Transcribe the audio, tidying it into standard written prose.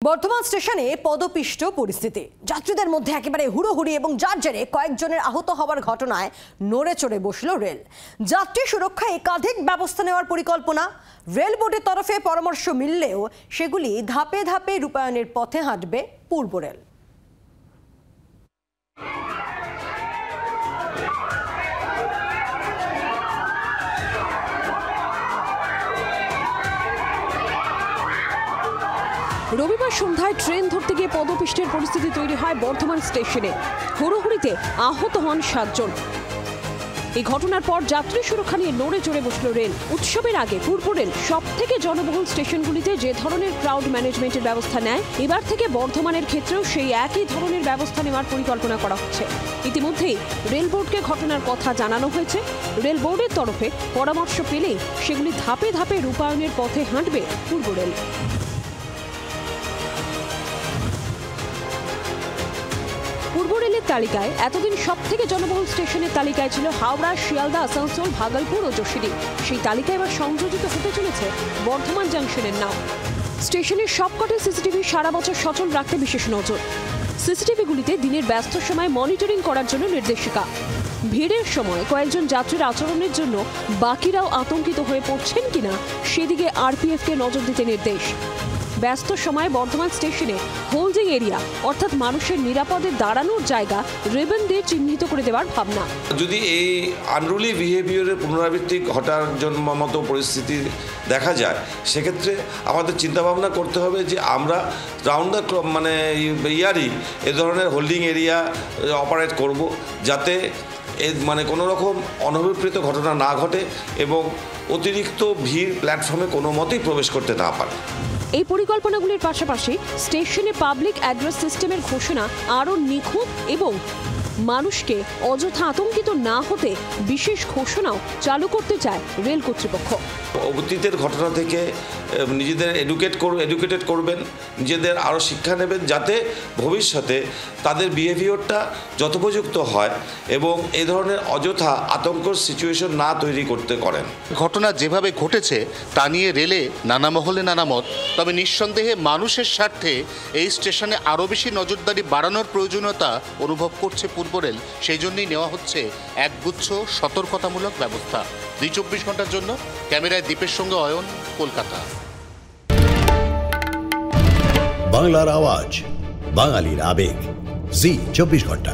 বর্ধমান স্টেশনে পদপিষ্ট পরিস্থিতি, যাত্রীদের মধ্যে একেবারে হুড়োহুড়ি এবং যার জেরে কয়েকজনের আহত হওয়ার ঘটনায় নড়ে চড়ে বসল রেল। যাত্রী সুরক্ষায় একাধিক ব্যবস্থা নেওয়ার পরিকল্পনা। রেল বোর্ডের তরফে পরামর্শ মিললেও সেগুলি ধাপে ধাপে রূপায়ণের পথে হাঁটবে পূর্ব রেল। রবিবার সন্ধ্যায় ট্রেন ধরতে গিয়ে পদপিষ্টের পরিস্থিতি তৈরি হয় বর্ধমান স্টেশনে। হুড়োহুড়িতে আহত হন 7 জন। এই ঘটনার পর যাত্রী সুরক্ষা নিয়ে নড়ে চড়ে বসল রেল। উৎসবের আগে পূর্ব রেল সব থেকে জনবহুল স্টেশনগুলিতে যে ধরনের ক্রাউড ম্যানেজমেন্টের ব্যবস্থা নেয়, এবার থেকে বর্ধমানের ক্ষেত্রেও সেই একই ধরনের ব্যবস্থা নেওয়ার পরিকল্পনা করা হচ্ছে। ইতিমধ্যেই রেল বোর্ডকে ঘটনার কথা জানানো হয়েছে। রেল বোর্ডের তরফে পরামর্শ পেলেই সেগুলি ধাপে ধাপে রূপায়ণের পথে হাঁটবে পূর্ব রেল। পূর্ব রেলের তালিকায় এতদিন সব থেকে জনবহুল স্টেশনের তালিকায় ছিল হাওড়া, শিয়ালদা, আসানসোল, ভাগলপুর ও যশোরী। সেই তালিকায় এবার সংযোজিত হতে চলেছে বর্ধমান জাংশনের নাম। স্টেশনের সবকটি সিসিটিভি সারা বছর সচল রাখতে বিশেষ নজর। সিসিটিভিগুলিতে দিনের ব্যস্ত সময় মনিটরিং করার জন্য নির্দেশিকা। ভিড়ের সময় কয়েকজন যাত্রীর আচরণের জন্য বাকিরাও আতঙ্কিত হয়ে পড়ছেন কিনা সেদিকে আরপিএফকে নজর দিতে নির্দেশ। ব্যস্ত সময়ে বর্ধমান স্টেশনে হোল্ডিং এরিয়া অর্থাৎ মানুষের নিরাপদে দাঁড়ানোর জায়গা রিবন দিয়ে চিহ্নিত করে দেওয়ার ভাবনা। যদি এই আনরুলি বিহেভিয়ারের পুনরাবৃত্তি ঘটার জন্য মতো পরিস্থিতি দেখা যায়, সেক্ষেত্রে আমাদের চিন্তাভাবনা করতে হবে যে আমরা রাউন্ড দ্য ক্লক ইয়ারই এ ধরনের হোল্ডিং এরিয়া অপারেট করব, যাতে কোনো রকম অনভিপ্রেত ঘটনা না ঘটে এবং অতিরিক্ত ভিড় প্ল্যাটফর্মে কোনো মতেই প্রবেশ করতে না পারে। এই পরিকল্পনাগুলির পাশাপাশি স্টেশনে পাবলিক অ্যাড্রেস সিস্টেমের ঘোষণা আরও নিখুঁত এবং মানুষকে অযথা আতঙ্কিত না হতে বিশেষ ঘোষণাও চালু করতে চায় রেল কর্তৃপক্ষ। অতীতের ঘটনা থেকে নিজেদের এডুকেটেড করবেন, নিজেদের আরও শিক্ষা নেবেন, যাতে ভবিষ্যতে তাদের বিহেভিয়ারটা যথোপযুক্ত হয় এবং এই ধরনের অযথা আতঙ্কর সিচুয়েশন না তৈরি করতে করেন। ঘটনা যেভাবে ঘটেছে তা নিয়ে রেলে নানা মহলে নানা মত, তবে নিঃসন্দেহে মানুষের স্বার্থে এই স্টেশনে আরও বেশি নজরদারি বাড়ানোর প্রয়োজনীয়তা অনুভব করছে পূর্ব রেল। সেই জন্যই নেওয়া হচ্ছে একগুচ্ছ সতর্কতামূলক ব্যবস্থা। 24 ঘন্টার জন্য ক্যামেরায় দীপের সঙ্গে অয়ন, কলকাতা। বাংলার আওয়াজ, বাঙালির আবেগ, জি 24 ঘন্টা।